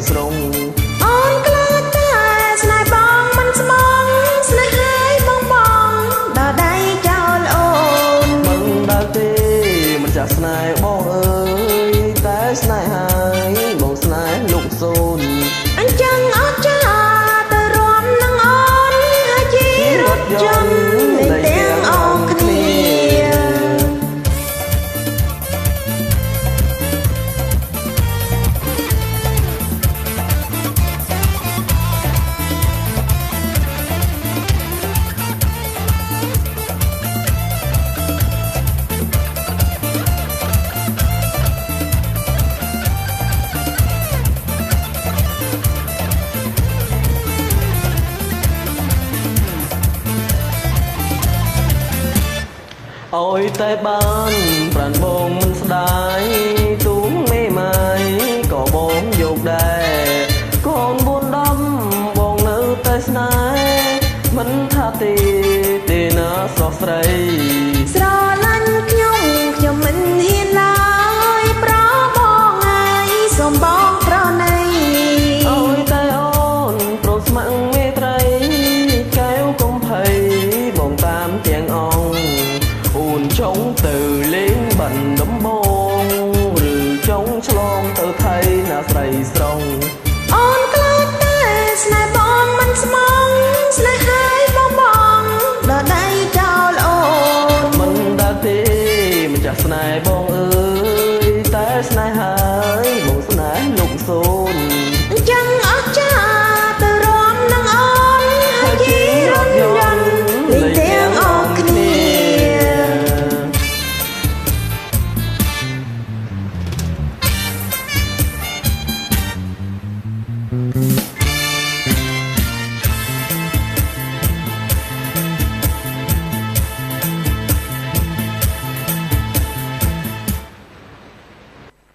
ស្រុងអូនខ្លាចតែស្នេហ៍បងមិនស្មងស្នេហ៍ហើយបងដល់ដៃចោលអូនមិនដល់ទេមិនចាស់ស្នេហ៍បងអើយតែស្នេហ៍ហើយបងស្នេហ៍លោកសូនអញ្ចឹងអត់ចាទៅរួមនឹងអូនហើយជិះរថយន្តលេងទាំងអស់គ្នាអើយតែបានប្រានបងមិនស្ដាយទូងមេម៉ាយក៏បងយកដែរកូន4 10បងនៅតែស្នេ